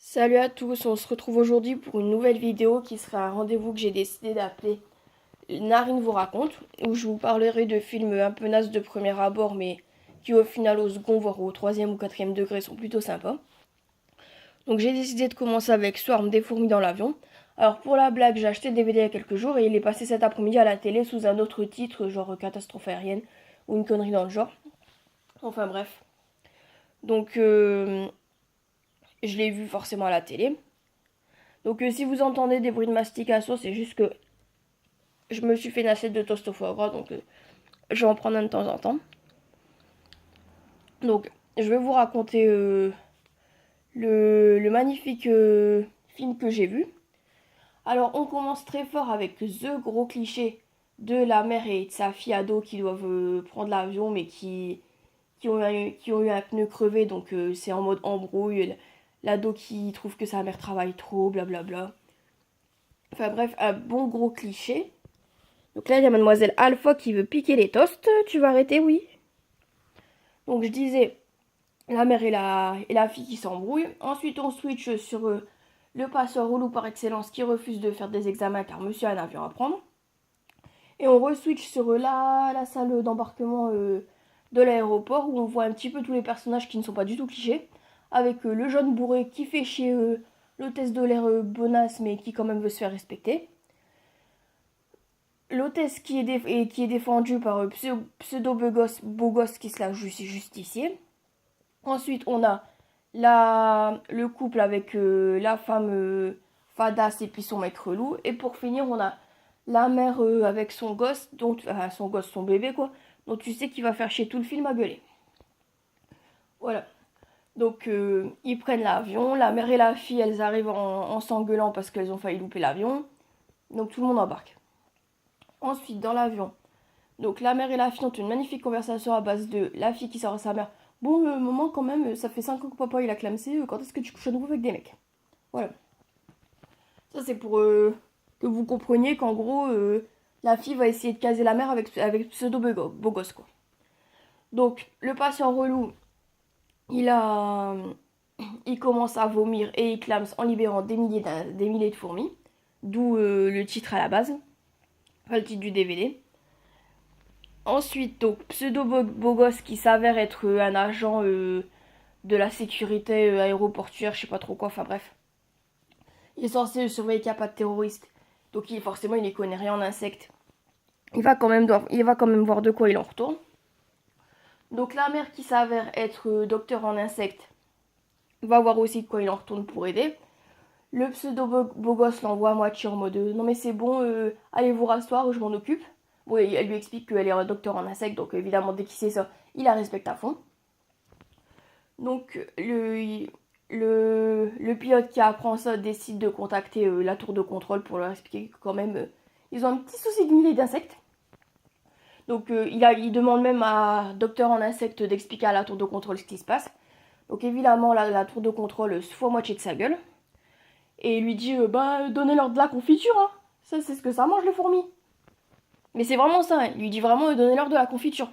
Salut à tous, on se retrouve aujourd'hui pour une nouvelle vidéo qui sera un rendez-vous que j'ai décidé d'appeler Narine vous raconte, où je vous parlerai de films un peu nazes de premier abord, mais qui au final au second, voire au troisième ou quatrième degré sont plutôt sympas. Donc j'ai décidé de commencer avec Swarm des fourmis dans l'avion. Alors pour la blague, j'ai acheté le DVD il y a quelques jours et il est passé cet après-midi à la télé sous un autre titre, genre catastrophe aérienne, ou une connerie dans le genre. Enfin bref. Donc je l'ai vu forcément à la télé. Donc si vous entendez des bruits de mastication, c'est juste que je me suis fait une assiette de toast au foie gras, donc je vais en prendre un de temps en temps. Donc je vais vous raconter le magnifique film que j'ai vu. Alors on commence très fort avec The gros cliché de la mère et de sa fille ado qui doivent prendre l'avion mais qui ont eu un pneu crevé, donc c'est en mode embrouille. L'ado qui trouve que sa mère travaille trop, blablabla. Enfin bref, un bon gros cliché. Donc là, il y a mademoiselle Alpha qui veut piquer les toasts. Tu vas arrêter, oui. Donc je disais, la mère et la fille qui s'embrouillent. Ensuite, on switch sur le passeur relou par excellence qui refuse de faire des examens car monsieur a un avion à prendre. Et on re-switch sur la salle d'embarquement de l'aéroport où on voit un petit peu tous les personnages qui ne sont pas du tout clichés. Avec le jeune bourré qui fait chier l'hôtesse de l'air bonasse mais qui quand même veut se faire respecter. L'hôtesse qui est défendue par beau gosse qui se la justicier. Ensuite, on a le couple avec la femme fadasse et puis son maître loup. Et pour finir, on a la mère avec son gosse, son bébé quoi, dont tu sais qu'il va faire chier tout le film à gueuler. Voilà. Donc ils prennent l'avion, la mère et la fille elles arrivent en s'engueulant parce qu'elles ont failli louper l'avion. Donc tout le monde embarque. Ensuite, dans l'avion, donc la mère et la fille ont une magnifique conversation à base de la fille qui sort à sa mère. Bon, maman, quand même, ça fait 5 ans que papa il a clamsé, quand est-ce que tu couches à nouveau avec des mecs? Voilà. Ça, c'est pour que vous compreniez qu'en gros, la fille va essayer de caser la mère avec pseudo beau gosse, quoi. Donc, le patient relou, il a. Il commence à vomir et il clame en libérant des milliers de fourmis. D'où le titre à la base. Enfin, le titre du DVD. Ensuite, donc, pseudo beau gosse qui s'avère être un agent de la sécurité aéroportuaire, je sais pas trop quoi, enfin bref. Il est censé surveiller qu'il n'y a pas de terroristes. Donc forcément, il n'y connaît rien en insectes. Il va quand même voir de quoi il en retourne. Donc la mère qui s'avère être docteur en insectes va voir aussi de quoi il en retourne pour aider. Le pseudo beau gosse l'envoie à moitié en mode non mais c'est bon, allez vous rasseoir, je m'en occupe. Bon, elle lui explique qu'elle est docteur en insectes, donc évidemment dès qu'il sait ça, il la respecte à fond. Donc le pilote qui apprend ça décide de contacter la tour de contrôle pour leur expliquer que quand même ils ont un petit souci de milliers d'insectes. Donc il demande même à docteur en insectes d'expliquer à la tour de contrôle ce qui se passe. Donc évidemment la tour de contrôle se fout à moitié de sa gueule. Et il lui dit bah donnez-leur de la confiture, hein. Ça c'est ce que ça mange les fourmis. Mais c'est vraiment ça, hein. Il lui dit vraiment donnez-leur de la confiture.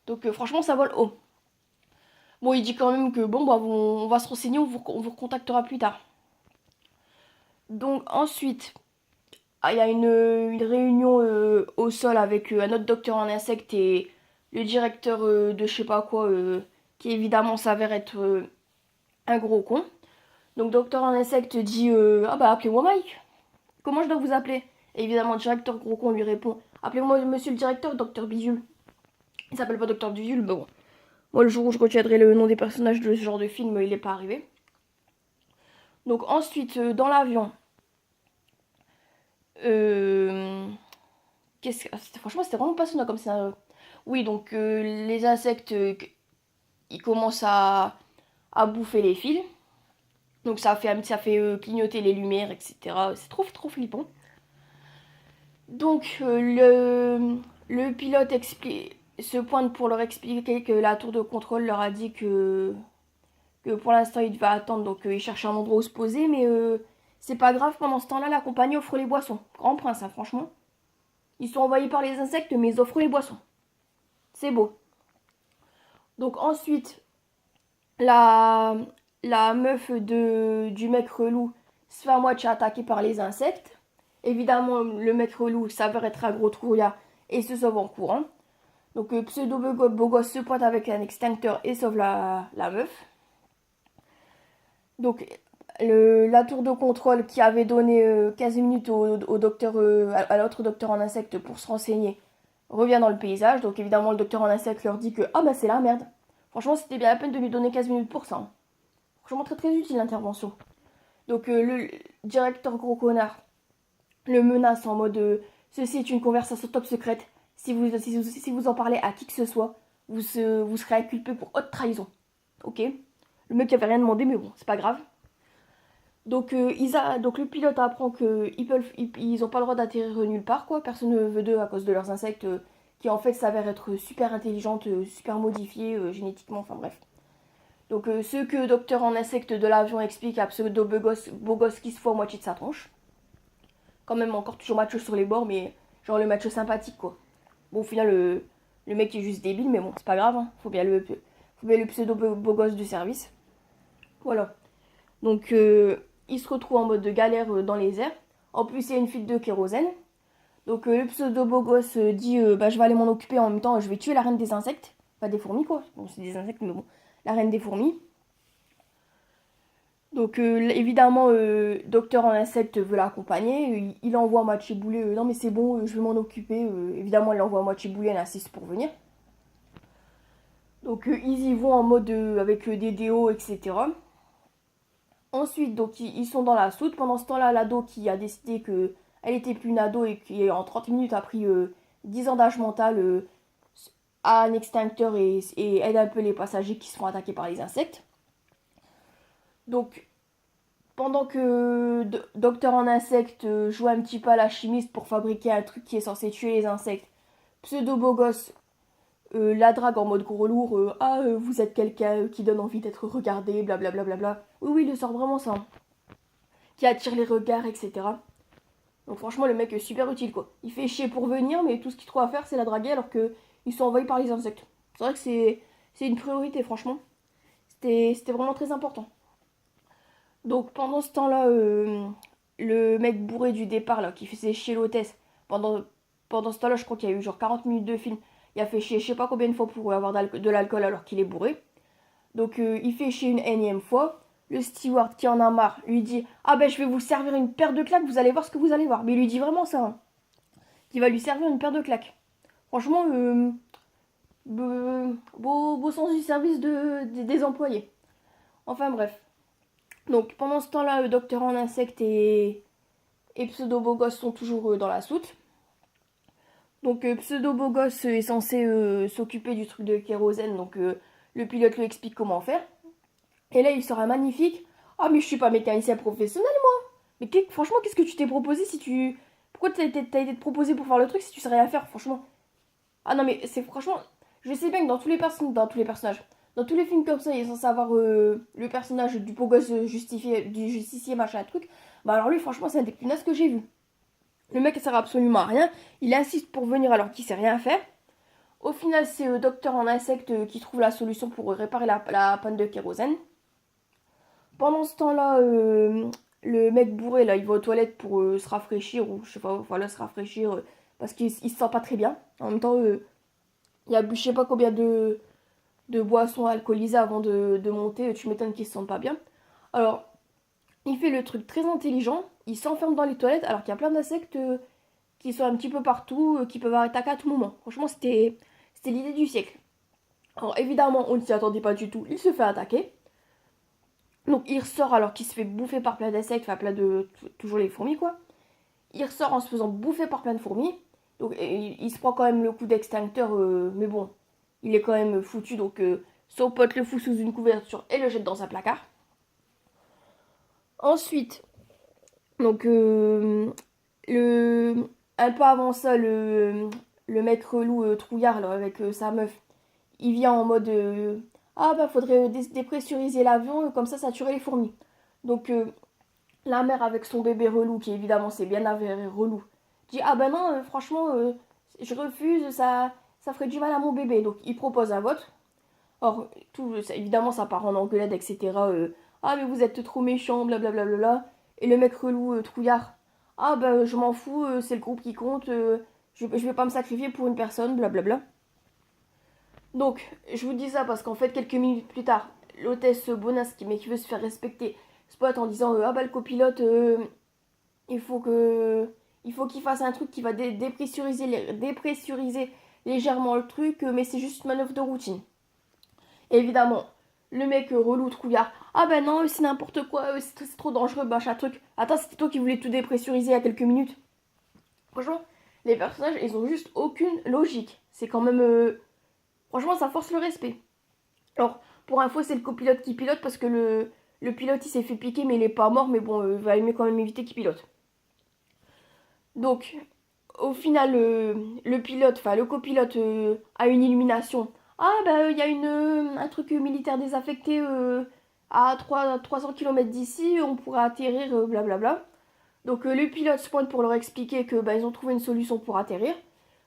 Donc franchement ça vole haut. Bon, il dit quand même que bon, bah, on va se renseigner, on vous recontactera plus tard. Donc ensuite, il y a une réunion au sol avec un autre docteur en insectes et le directeur de je sais pas quoi, qui évidemment s'avère être un gros con. Donc docteur en insectes dit ah bah appelez-moi Mike. Comment je dois vous appeler? Et évidemment, le directeur gros con lui répond appelez-moi monsieur le directeur, docteur Bidule. Il s'appelle pas docteur Bidule, mais bon. Moi, le jour où je retiendrai le nom des personnages de ce genre de film, il est pas arrivé. Donc ensuite, dans l'avion, euh, franchement, c'était vraiment passionnant comme ça. Oui, donc les insectes, ils commencent à bouffer les fils. Donc ça fait clignoter les lumières, etc. C'est trop, trop flippant. Donc le pilote se pointe pour leur expliquer que la tour de contrôle leur a dit que pour l'instant il devait attendre. Donc il cherche un endroit où se poser, mais c'est pas grave. Pendant ce temps-là, la compagnie offre les boissons. Grand prince, hein, franchement. Ils sont envahis par les insectes, mais ils offrent les boissons. C'est beau. Donc ensuite, la, la meuf du mec relou se fait à moitié attaquer par les insectes. Évidemment, le mec relou s'avère être un gros trouillard et se sauve en courant. Donc pseudo beau gosse se pointe avec un extincteur et sauve la meuf. Donc la tour de contrôle qui avait donné 15 minutes au docteur, à l'autre docteur en insectes pour se renseigner revient dans le paysage. Donc évidemment le docteur en insectes leur dit que ah bah c'est la merde. Franchement c'était bien la peine de lui donner 15 minutes pour ça, hein. Franchement très très utile l'intervention. Donc le directeur gros connard le menace en mode ceci est une conversation top secrète. Si vous en parlez à qui que ce soit, vous serez inculpé pour haute trahison. Ok. Le mec avait rien demandé, mais bon, c'est pas grave. Donc, donc le pilote apprend qu'ils ont pas le droit d'atterrir nulle part, quoi. Personne ne veut d'eux à cause de leurs insectes qui en fait s'avèrent être super intelligentes, super modifiées génétiquement, enfin bref. Donc ce que docteur en insectes de l'avion explique à pseudo beau gosse qui se fout à moitié de sa tronche. Quand même encore toujours macho sur les bords, mais genre le macho sympathique, quoi. Bon, au final, le mec est juste débile, mais bon, c'est pas grave, hein. Faut bien le pseudo beau gosse du service. Voilà. Donc, il se retrouve en mode de galère dans les airs. En plus, il y a une fuite de kérosène. Donc, le pseudo beau gosse dit bah, je vais aller m'en occuper en même temps, je vais tuer la reine des insectes. Pas des fourmis, quoi. Bon, c'est des insectes, mais bon. La reine des fourmis. Donc, évidemment, docteur en insectes veut l'accompagner. Il envoie moitié boulet non, mais c'est bon, je vais m'en occuper. Évidemment, il envoie moitié boulet elle insiste pour venir. Donc, ils y vont en mode avec des déos, etc. Ensuite, donc ils sont dans la soute. Pendant ce temps-là, l'ado qui a décidé que elle était plus une ado et qui en 30 minutes a pris 10 ans d'âge mental a un extincteur et aide un peu les passagers qui se font attaquer par les insectes. Donc pendant que Docteur en insectes joue un petit peu à la chimiste pour fabriquer un truc qui est censé tuer les insectes, pseudo beau gosse la drague en mode gros lourd, vous êtes quelqu'un qui donne envie d'être regardé, blablabla. Bla, bla, bla. Oui, oui, il sort vraiment ça, hein. Qui attire les regards, etc. Donc franchement, le mec est super utile, quoi. Il fait chier pour venir, mais tout ce qu'il trouve à faire, c'est la draguer alors qu'ils sont envahis par les insectes. C'est vrai que c'est une priorité, franchement. C'était vraiment très important. Donc pendant ce temps-là, le mec bourré du départ, là, qui faisait chier l'hôtesse, pendant ce temps-là, je crois qu'il y a eu genre 40 minutes de film. Il a fait chier je sais pas combien de fois pour avoir de l'alcool alors qu'il est bourré. Donc il fait chier une énième fois. Le steward qui en a marre lui dit ah ben je vais vous servir une paire de claques, vous allez voir ce que vous allez voir. Mais il lui dit vraiment ça, hein. Il va lui servir une paire de claques. Franchement, beau sens du service des employés. Enfin bref. Donc pendant ce temps-là, le docteur en insectes et Pseudo Bogos sont toujours dans la soute. Donc Pseudo Bogos est censé s'occuper du truc de kérosène, donc le pilote lui explique comment faire. Et là il sera magnifique. Ah mais je suis pas mécanicien professionnel moi. Mais franchement qu'est-ce que tu t'es proposé si tu... Pourquoi t'as été te proposé pour faire le truc si tu sais rien faire franchement. Ah non mais c'est franchement... Je sais bien que dans tous les personnages, dans tous les films comme ça, il est censé avoir le personnage du beau gosse justifié, du justicier machin truc. Bah alors lui franchement c'est un des plus nazes que j'ai vu. Le mec ne sert absolument à rien. Il insiste pour venir alors qu'il sait rien faire. Au final, c'est docteur en insectes qui trouve la solution pour réparer la panne de kérosène. Pendant ce temps-là, le mec bourré, là, il va aux toilettes pour se rafraîchir, ou je sais pas, voilà, se rafraîchir, parce qu'il se sent pas très bien. En même temps, il a bu je sais pas combien de boissons alcoolisées avant de monter, tu m'étonnes qu'il se sente pas bien. Alors, il fait le truc très intelligent, il s'enferme dans les toilettes alors qu'il y a plein d'insectes qui sont un petit peu partout, qui peuvent attaquer à tout moment. Franchement, c'était l'idée du siècle. Alors évidemment, on ne s'y attendait pas du tout, il se fait attaquer. Donc il ressort alors qu'il se fait bouffer par plein d'insectes, enfin plein de... toujours les fourmis quoi. Il ressort en se faisant bouffer par plein de fourmis. Donc il se prend quand même le coup d'extincteur, mais bon, il est quand même foutu. Donc son pote le fout sous une couverture et le jette dans un placard. Ensuite, donc un peu avant ça, le mec relou trouillard là, avec sa meuf, il vient en mode ah bah faudrait dépressuriser l'avion, comme ça tuerait les fourmis. Donc la mère avec son bébé relou, qui évidemment c'est bien avéré relou, dit ah bah non, franchement, je refuse, ça ferait du mal à mon bébé. Donc il propose un vote. Or, évidemment, ça part en engueulade, etc. ah mais vous êtes trop méchant, blablabla. Et le mec relou, trouillard, ah bah je m'en fous, c'est le groupe qui compte, je vais pas me sacrifier pour une personne, blablabla. Donc, je vous dis ça parce qu'en fait, quelques minutes plus tard, l'hôtesse bonasse mais qui veut se faire respecter spot en disant ah bah le copilote, il faut que il faut qu'il fasse un truc qui va dépressuriser légèrement le truc, mais c'est juste une manœuvre de routine. Et évidemment, le mec relou trouillard, ah ben non, c'est n'importe quoi, c'est trop dangereux, machin truc. Attends, c'était toi qui voulais tout dépressuriser il y a quelques minutes. Franchement, les personnages, ils ont juste aucune logique. C'est quand même franchement, ça force le respect. Alors, pour info, c'est le copilote qui pilote parce que le pilote il s'est fait piquer, mais il est pas mort. Mais bon, il va mieux quand même éviter qu'il pilote. Donc, au final, le pilote, enfin le copilote a une illumination. Ah, bah, il y a un truc militaire désaffecté à 300 km d'ici, on pourrait atterrir, blablabla. Donc, le pilote se pointe pour leur expliquer que bah, ils ont trouvé une solution pour atterrir.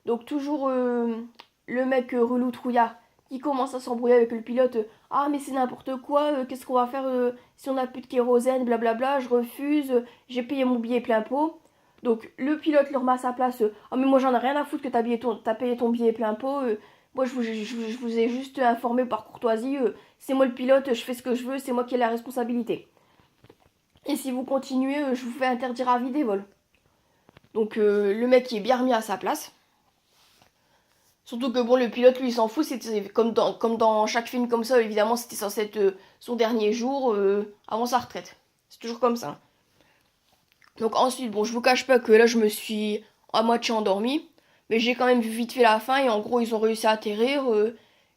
Donc toujours le mec relou trouillard qui commence à s'embrouiller avec le pilote. Ah mais c'est n'importe quoi, qu'est-ce qu'on va faire si on n'a plus de kérosène, blablabla, je refuse, j'ai payé mon billet plein pot. Donc le pilote le remet à sa place. Ah mais moi j'en ai rien à foutre que t'as payé ton billet plein pot. Moi je vous ai juste informé par courtoisie. C'est moi le pilote, je fais ce que je veux, c'est moi qui ai la responsabilité. Et si vous continuez, je vous fais interdire à vie des vols. Donc le mec il est bien remis à sa place. Surtout que bon, le pilote, lui, il s'en fout. C'était comme dans chaque film comme ça, évidemment, c'était censé être son dernier jour avant sa retraite. C'est toujours comme ça. Donc ensuite, bon, je vous cache pas que là, je me suis à moitié endormie. Mais j'ai quand même vu vite fait la fin. Et en gros, ils ont réussi à atterrir.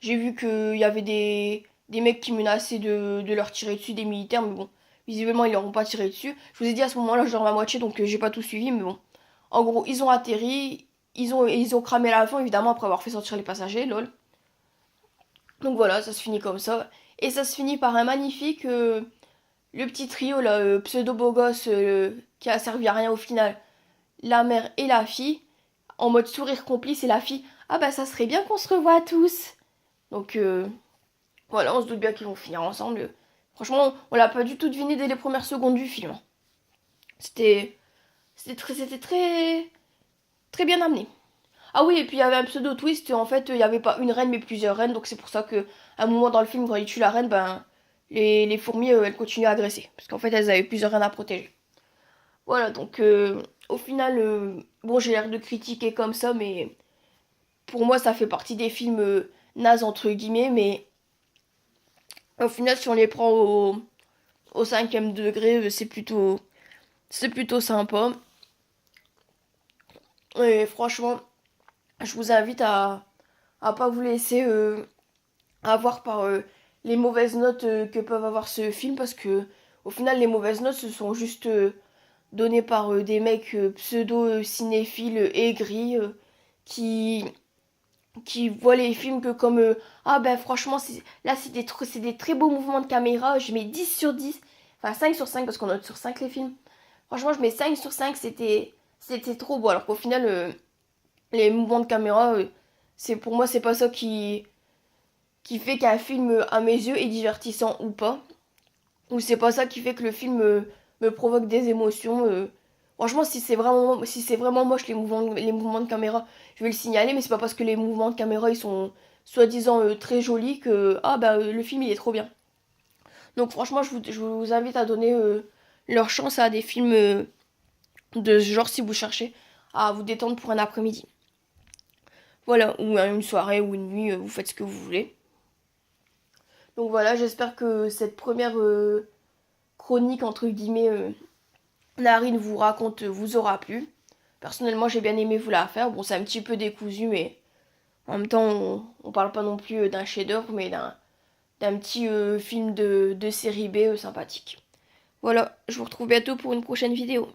J'ai vu qu'il y avait des mecs qui menaçaient de leur tirer dessus, des militaires. Mais bon, visiblement, ils leur ont pas tiré dessus. Je vous ai dit à ce moment-là, je dormais à moitié, donc j'ai pas tout suivi. Mais bon, en gros, ils ont atterri. Ils ont cramé l'avion, évidemment, après avoir fait sortir les passagers, lol. Donc voilà, ça se finit comme ça. Et ça se finit par un magnifique... le petit trio, là, pseudo-beau gosse, qui a servi à rien au final. La mère et la fille, en mode sourire complice, et la fille, ah bah ça serait bien qu'on se revoie tous. Donc voilà, on se doute bien qu'ils vont finir ensemble. Franchement, on l'a pas du tout deviné dès les premières secondes du film. C'était... C'était très... Très bien amené. Ah oui, et puis il y avait un pseudo twist, en fait, il n'y avait pas une reine mais plusieurs reines, donc c'est pour ça que à un moment dans le film, quand il tue la reine, ben les fourmis, elles continuent à agresser, parce qu'en fait, elles avaient plusieurs reines à protéger. Voilà, donc au final, bon, j'ai l'air de critiquer comme ça, mais pour moi, ça fait partie des films nazes, entre guillemets, mais au final, si on les prend au cinquième degré, c'est plutôt sympa. Et franchement, je vous invite à pas vous laisser avoir par les mauvaises notes que peuvent avoir ce film parce que au final les mauvaises notes ce sont juste données par des mecs pseudo cinéphiles aigris qui qui voient les films que comme ah ben franchement là c'est des très beaux mouvements de caméra, je mets 10 sur 10, enfin 5 sur 5 parce qu'on note sur 5 les films. Franchement, je mets 5 sur 5, c'était trop beau alors qu'au final les mouvements de caméra c'est pour moi c'est pas ça qui fait qu'un film, à mes yeux, est divertissant ou pas. Ou c'est pas ça qui fait que le film me provoque des émotions. Franchement, si c'est vraiment moche les mouvements de caméra, je vais le signaler, mais c'est pas parce que les mouvements de caméra ils sont soi-disant très jolis que ah bah le film il est trop bien. Donc franchement, je vous invite à donner leur chance à des films de ce genre si vous cherchez à vous détendre pour un après-midi. Voilà, ou une soirée ou une nuit, vous faites ce que vous voulez. Donc voilà, j'espère que cette première chronique, entre guillemets, Narine vous raconte, vous aura plu. Personnellement, j'ai bien aimé vous la faire. Bon, c'est un petit peu décousu, mais en même temps, on parle pas non plus d'un chef-d'œuvre, mais d'un petit film de série B sympathique. Voilà, je vous retrouve bientôt pour une prochaine vidéo.